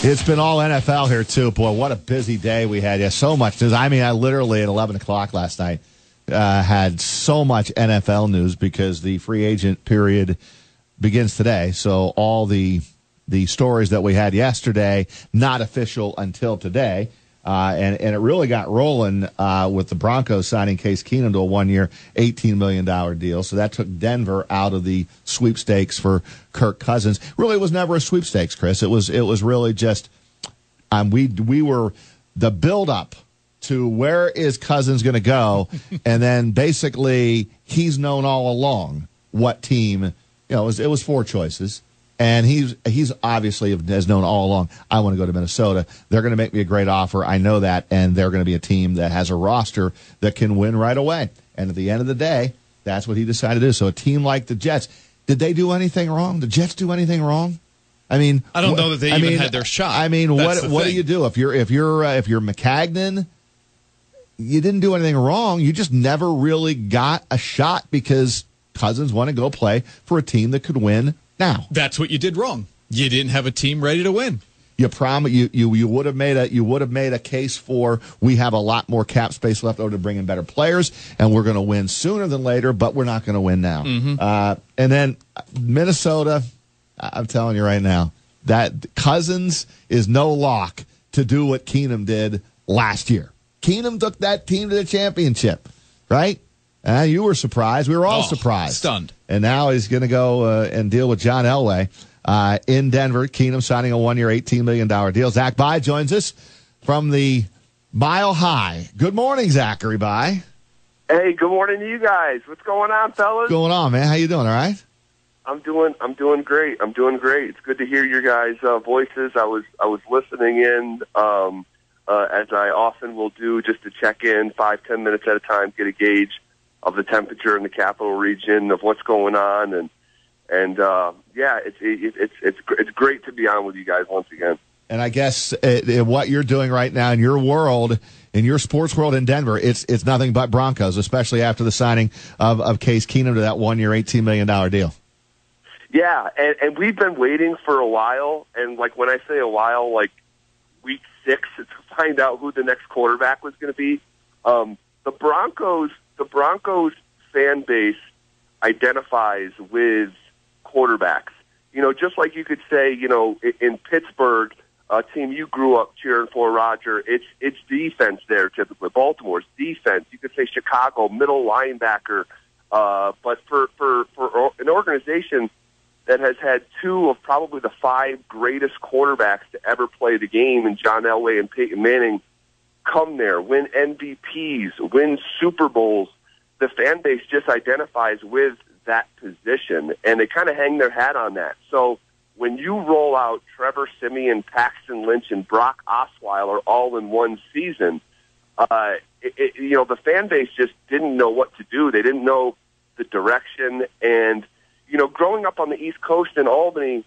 It's been all NFL here, too. Boy, what a busy day we had. Yeah, so much news. I mean, I literally at 11 o'clock last night had so much NFL news because the free agent period begins today. So all the stories that we had yesterday, not official until today. And it really got rolling with the Broncos signing Case Keenum to a one-year, $18 million deal. So that took Denver out of the sweepstakes for Kirk Cousins. Really, it was never a sweepstakes, Chris. It was really just we were the build-up to where is Cousins going to go, and then basically he's known all along what team. It was four choices. And he's obviously has known all along, I want to go to Minnesota. They're going to make me a great offer. I know that. And they're going to be a team that has a roster that can win right away. And at the end of the day, that's what he decided to do. So a team like the Jets, did they do anything wrong? The Jets do anything wrong? I mean, I don't know that they even had their shot. I mean, what do you do if you're McCagnon? You didn't do anything wrong. You just never really got a shot because Cousins want to go play for a team that could win. Now, that's what you did wrong. You didn't have a team ready to win. You would have made a case for we have a lot more cap space left over to bring in better players, and we're going to win sooner than later, but we're not going to win now. Mm-hmm. And then Minnesota, I'm telling you right now, that Cousins is no lock to do what Keenum did last year. Keenum took that team to the championship, right? You were surprised. We were all surprised. Stunned. And now he's going to go and deal with John Elway in Denver. Keenum signing a one-year, $18 million deal. Zach Bye joins us from the Mile High. Good morning, Zachary Bye. Hey, good morning to you guys. What's going on, fellas? What's going on, man? How you doing, all right? I'm doing great. It's good to hear your guys' voices. I was listening in as I often will do, just to check in 5-10 minutes at a time, get a gauge of the temperature in the capital region, of what's going on, and it's great to be on with you guys once again. And I guess what you're doing right now in your world, in your sports world in Denver, it's nothing but Broncos, especially after the signing of Case Keenum to that one-year, $18 million deal. Yeah, and we've been waiting for a while, and like when I say a while, like week 6 to find out who the next quarterback was going to be. The Broncos fan base identifies with quarterbacks. Just like you could say, in Pittsburgh, a team you grew up cheering for, Roger, it's defense there typically. Baltimore's defense. You could say Chicago, middle linebacker. But for an organization that has had 2 of probably the 5 greatest quarterbacks to ever play the game in John Elway and Peyton Manning, come there, win MVPs, win Super Bowls, the fan base just identifies with that position, and they kind of hang their hat on that. So when you roll out Trevor Siemian, Paxton Lynch, and Brock Osweiler all in one season, the fan base just didn't know what to do. They didn't know the direction. And, growing up on the East Coast in Albany,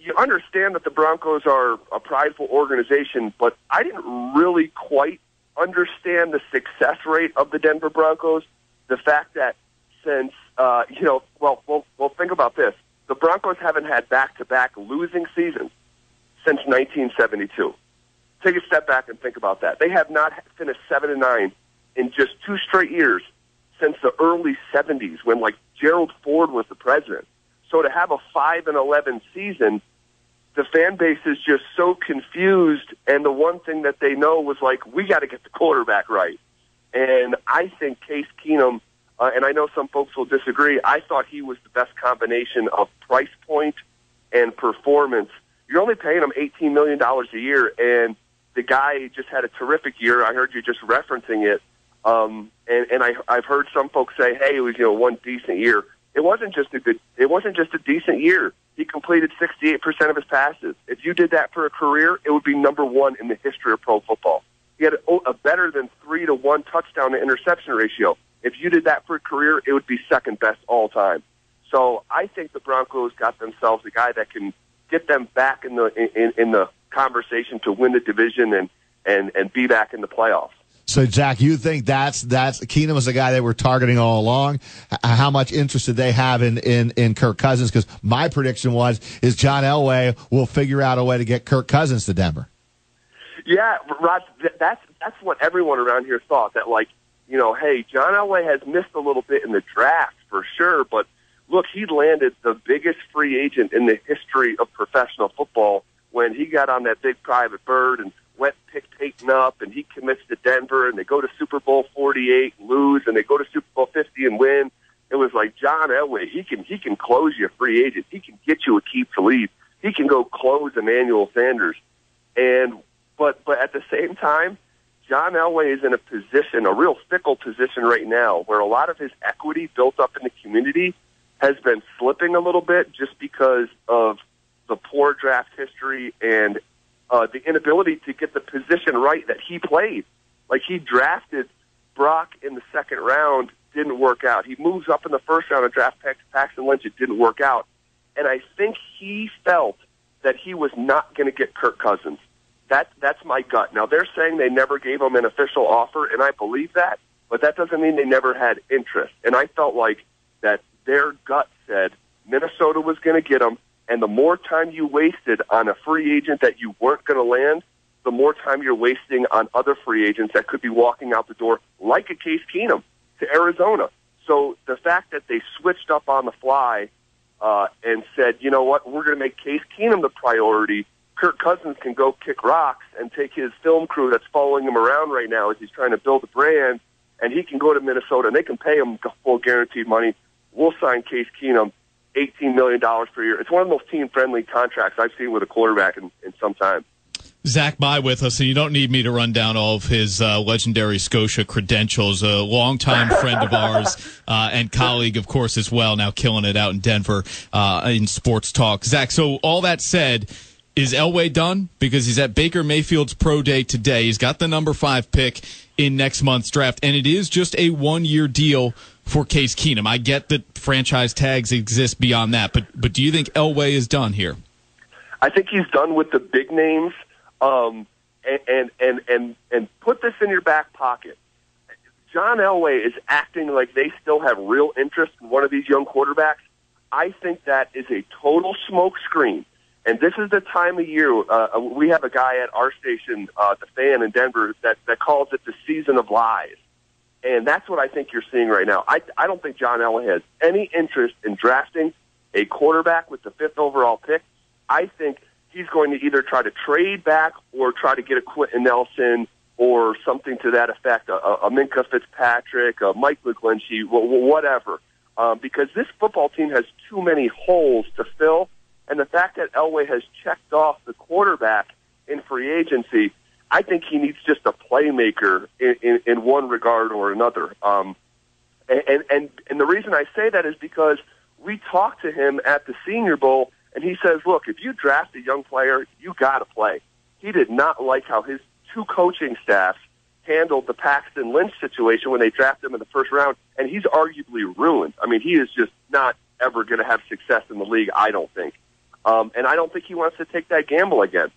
you understand that the Broncos are a prideful organization, but I didn't really quite understand the success rate of the Denver Broncos. The fact that since, think about this. The Broncos haven't had back-to-back losing seasons since 1972. Take a step back and think about that. They have not finished 7-9 in just 2 straight years since the early 70s when, Gerald Ford was the president. So to have a 5-11 season, the fan base is just so confused, and the one thing that they know was, we got to get the quarterback right. And I think Case Keenum, and I know some folks will disagree, I thought he was the best combination of price point and performance. You're only paying him $18 million a year, and the guy just had a terrific year. I heard you just referencing it. And I've heard some folks say, hey, it was, one decent year. It wasn't just a decent year. He completed 68% of his passes. If you did that for a career, it would be number 1 in the history of pro football. He had a better than 3-to-1 touchdown to interception ratio. If you did that for a career, it would be second best all time. So I think the Broncos got themselves a guy that can get them back in the conversation to win the division and be back in the playoffs. So, Zach, you think that's Keenum was the guy they were targeting all along? How much interest did they have in Kirk Cousins? Because my prediction is John Elway will figure out a way to get Kirk Cousins to Denver. Yeah, Rod, that's what everyone around here thought, that, like, hey, John Elway has missed a little bit in the draft for sure, but look, he landed the biggest free agent in the history of professional football when he got on that big private bird and went pick Peyton up, and he commits to Denver, and they go to Super Bowl 48 and lose, and they go to Super Bowl 50 and win. It was like, John Elway, he can close you a free agent. He can get you a Keith Talib. He can go close Emmanuel Sanders. But at the same time, John Elway is in a position, a real fickle position right now, where a lot of his equity built up in the community has been slipping a little bit just because of the poor draft history and the inability to get the position right that he played. Like, he drafted Brock in the second round, didn't work out. He moves up in the first round and drafts Paxton Lynch, it didn't work out. And I think he felt that he was not going to get Kirk Cousins. That's my gut. Now, they're saying they never gave him an official offer, and I believe that, but that doesn't mean they never had interest. And I felt like that their gut said Minnesota was going to get him, and the more time you wasted on a free agent that you weren't going to land, the more time you're wasting on other free agents that could be walking out the door, like a Case Keenum, to Arizona. So the fact that they switched up on the fly and said, you know what, we're going to make Case Keenum the priority, Kirk Cousins can go kick rocks and take his film crew that's following him around right now as he's trying to build a brand, and he can go to Minnesota, and they can pay him full guaranteed money. We'll sign Case Keenum $18 million per year. It's one of the most team-friendly contracts I've seen with a quarterback in some time. Zach By with us, and you don't need me to run down all of his legendary Scotia credentials. A longtime friend of ours and colleague, of course, as well, now killing it out in Denver in sports talk. Zach, so all that said, is Elway done? Because he's at Baker Mayfield's pro day today. He's got the number 5 pick in next month's draft, and it is just a 1-year deal for Case Keenum. I get that franchise tags exist beyond that, but do you think Elway is done here? I think he's done with the big names, and put this in your back pocket. John Elway is acting like they still have real interest in one of these young quarterbacks. I think that is a total smokescreen. And this is the time of year, we have a guy at our station, The Fan in Denver, that calls it the season of lies. And that's what I think you're seeing right now. I don't think John Elway has any interest in drafting a quarterback with the 5th overall pick. I think he's going to either try to trade back or try to get a Quentin Nelson or something to that effect, a Minka Fitzpatrick, a Mike McGlinchey, whatever. Because this football team has too many holes to fill. And the fact that Elway has checked off the quarterback in free agency, I think he needs just a playmaker in one regard or another. And the reason I say that is because we talked to him at the Senior Bowl, and he says, look, if you draft a young player, you got to play. He did not like how his 2 coaching staffs handled the Paxton Lynch situation when they drafted him in the first round, and he's arguably ruined. I mean, he is just not ever going to have success in the league, I don't think. And I don't think he wants to take that gamble again.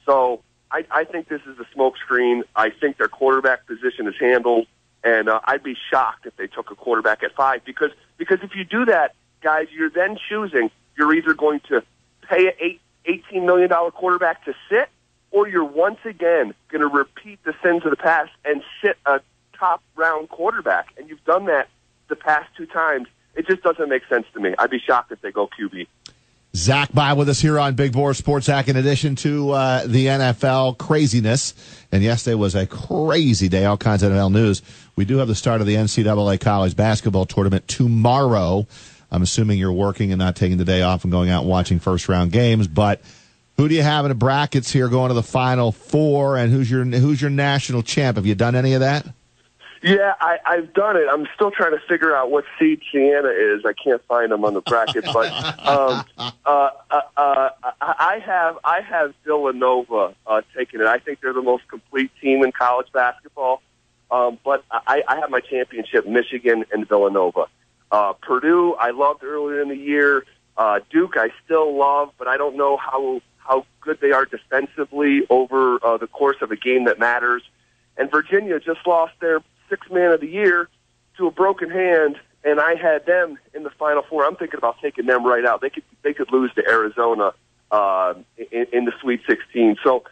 So I think this is a smokescreen. I think their quarterback position is handled, and I'd be shocked if they took a quarterback at 5 because if you do that, guys, you're then choosing you're either going to pay an $18 million quarterback to sit, or you're once again going to repeat the sins of the past and sit a top-round quarterback. And you've done that the past 2 times. It just doesn't make sense to me. I'd be shocked if they go QB. Zach By with us here on Big Board Sports, Zach, in addition to the NFL craziness. And yesterday was a crazy day, all kinds of NFL news. We do have the start of the NCAA college basketball tournament tomorrow. I'm assuming you're working and not taking the day off and going out and watching first-round games. But who do you have in the brackets here going to the Final Four, and who's your national champ? Have you done any of that? Yeah, I've done it. I'm still trying to figure out what seed Siena is. I can't find them on the bracket, but I have Villanova taking it. I think they're the most complete team in college basketball. But I have my championship, Michigan and Villanova. Purdue, I loved earlier in the year. Duke, I still love, but I don't know how good they are defensively over the course of a game that matters. and Virginia just lost their sixth man of the year to a broken hand, and I had them in the Final Four. I'm thinking about taking them right out. They could lose to Arizona in the Sweet 16. So,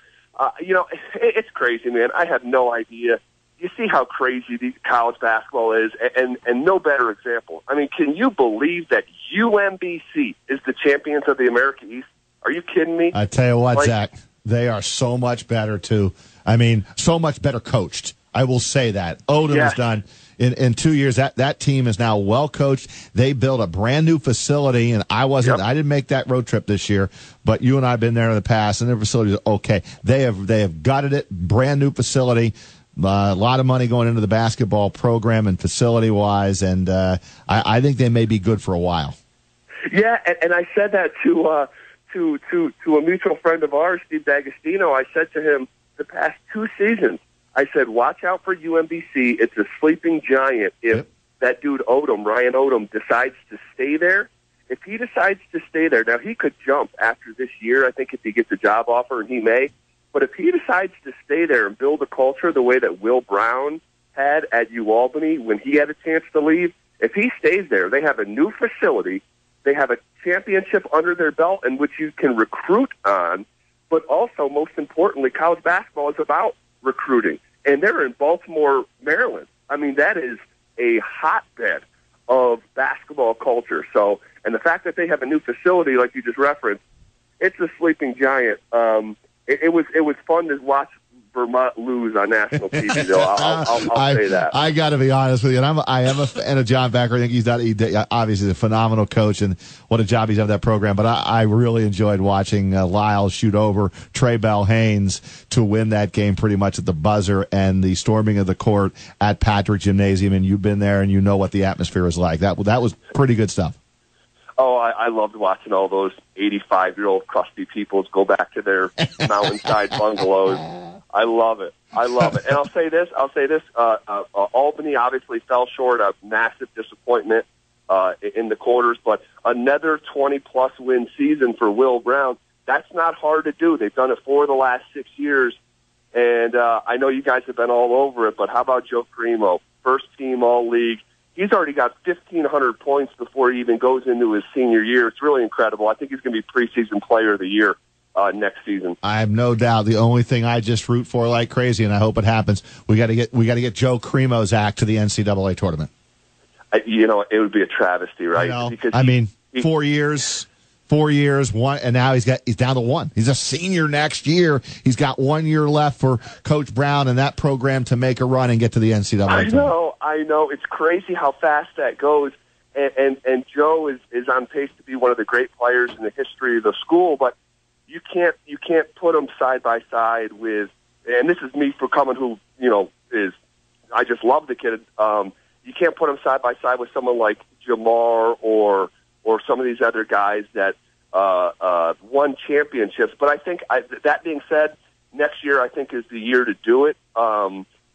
it's crazy, man. I have no idea. You see how crazy the college basketball is, and no better example. I mean, can you believe that UMBC is the champions of the American East? Are you kidding me? I tell you what, Zach, they are so much better, too. I mean, so much better coached. I will say that. Odom has done, in 2 years, that team is now well coached. They built a brand new facility, and I didn't make that road trip this year, but you and I have been there in the past, and their facility is okay. They have gutted it, brand new facility. A lot of money going into the basketball program and facility-wise, and I think they may be good for a while. Yeah, and I said that to a mutual friend of ours, Steve D'Agostino. I said to him the past 2 seasons, I said, watch out for UMBC. It's a sleeping giant if that dude Ryan Odom, decides to stay there. If he decides to stay there, now he could jump after this year, I think, if he gets a job offer, and he may. But if he decides to stay there and build a culture the way that Will Brown had at Albany when he had a chance to leave, if he stays there, they have a new facility, they have a championship under their belt in which you can recruit on, but also, most importantly, college basketball is about recruiting. And they're in Baltimore, Maryland. I mean, that is a hotbed of basketball culture. So, and the fact that they have a new facility, like you just referenced, it's a sleeping giant. It was fun to watch Vermont lose on national TV, though. I'll say that. I got to be honest with you, and I am a fan of John Becker. I think he's obviously a phenomenal coach, and what a job he's done with that program. But I really enjoyed watching Lyle shoot over Trey Bell-Haynes to win that game pretty much at the buzzer, and the storming of the court at Patrick Gymnasium. And you've been there, and you know what the atmosphere is like. That was pretty good stuff. Oh, I loved watching all those 85-year-old crusty peoples go back to their mountainside bungalows. I love it. And I'll say this. Albany obviously fell short, a massive disappointment in the quarters, but another 20-plus win season for Will Brown, that's not hard to do. They've done it 4 of the last 6 years, and I know you guys have been all over it, but how about Joe Cremo, first team All-League? He's already got 1,500 points before he even goes into his senior year. It's really incredible. I think he's going to be preseason player of the year next season. I have no doubt. The only thing I just root for like crazy, and I hope it happens, we got to get Joe Cremo's act to the NCAA tournament. It would be a travesty, right? Because 4 years. 4 years, one, and now he's down to 1. He's a senior next year. He's got 1 year left for Coach Brown and that program to make a run and get to the NCAA. I know. It's crazy how fast that goes. And Joe is on pace to be one of the great players in the history of the school, but you can't put him side by side with, and this is me for coming who, I just love the kid. You can't put him side by side with someone like Jamar or some of these other guys that won championships. But I think, that being said, next year I think is the year to do it.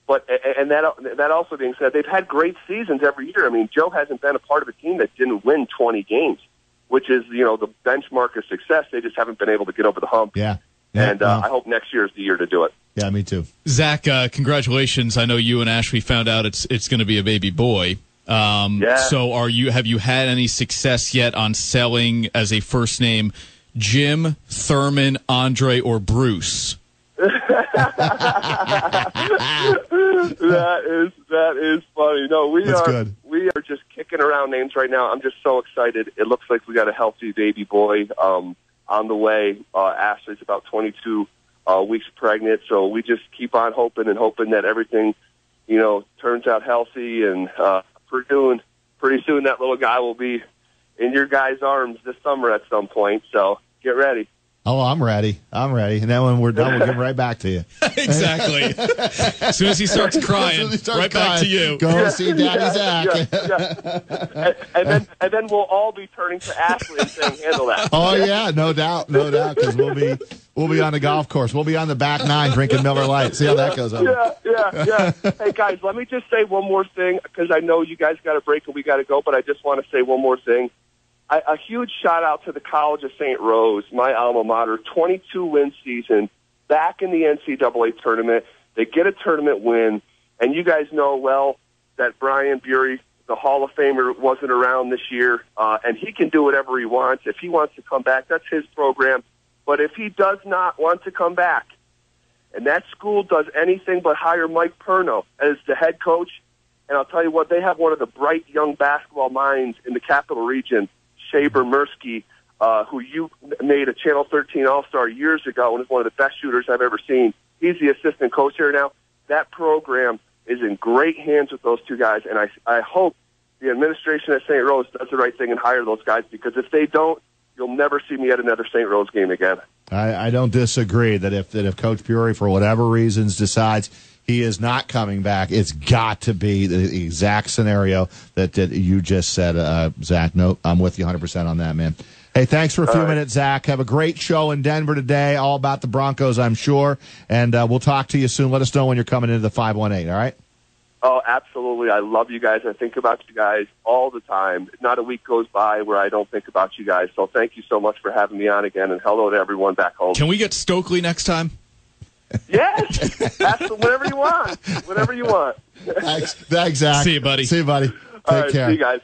But that also being said, they've had great seasons every year. I mean, Joe hasn't been a part of a team that didn't win 20 games, which is the benchmark of success. They just haven't been able to get over the hump. Yeah. And I hope next year is the year to do it. Yeah, me too. Zach, congratulations. I know you and Ashley found out it's going to be a baby boy. So have you had any success yet on selling as a first name Jim, Thurman, Andre, or Bruce? That is funny. No, we are just kicking around names right now. I'm just so excited. It looks like we got a healthy baby boy on the way. Ashley's about 22 weeks pregnant, so we just keep on hoping that everything turns out healthy, and pretty soon that little guy will be in your guys' arms this summer at some point. So get ready. Oh, I'm ready. And then when we're done, we'll get right back to you. Exactly. As soon as he starts crying, back to you. Go see Daddy Zach. Yeah. And then we'll all be turning to Ashley and saying, handle that. Oh, yeah, no doubt, because we'll be on the golf course. We'll be on the back nine drinking Miller Lite. See how that goes over. Yeah. Hey, guys, let me just say one more thing, because I know you guys got a break and we got to go, but I just want to say one more thing. A huge shout-out to the College of St. Rose, my alma mater, 22-win season, back in the NCAA tournament. They get a tournament win, and you guys know well that Brian Bury, the Hall of Famer, wasn't around this year, and he can do whatever he wants. If he wants to come back, that's his program. But if he does not want to come back, and that school does anything but hire Mike Perno as the head coach, and I'll tell you what, they have one of the bright young basketball minds in the Capital Region, Shaber Mirsky, who you made a Channel 13 All-Star years ago and is one of the best shooters I've ever seen. He's the assistant coach here now. That program is in great hands with those two guys, and I hope the administration at St. Rose does the right thing and hire those guys, because if they don't, you'll never see me at another St. Rose game again. I don't disagree that if Coach Bury, for whatever reasons, decides he is not coming back, it's got to be the exact scenario that you just said, Zach. No, I'm with you 100% on that, man. Hey, thanks for a few minutes, Zach. Have a great show in Denver today, all about the Broncos, I'm sure. And we'll talk to you soon. Let us know when you're coming into the 518, all right? Oh, absolutely. I love you guys. I think about you guys all the time. Not a week goes by where I don't think about you guys. So thank you so much for having me on again, and hello to everyone back home. Can we get Stokely next time? Yes. Ask them whatever you want. Whatever you want. Thanks, Zach. See you, buddy. Take care. See you guys.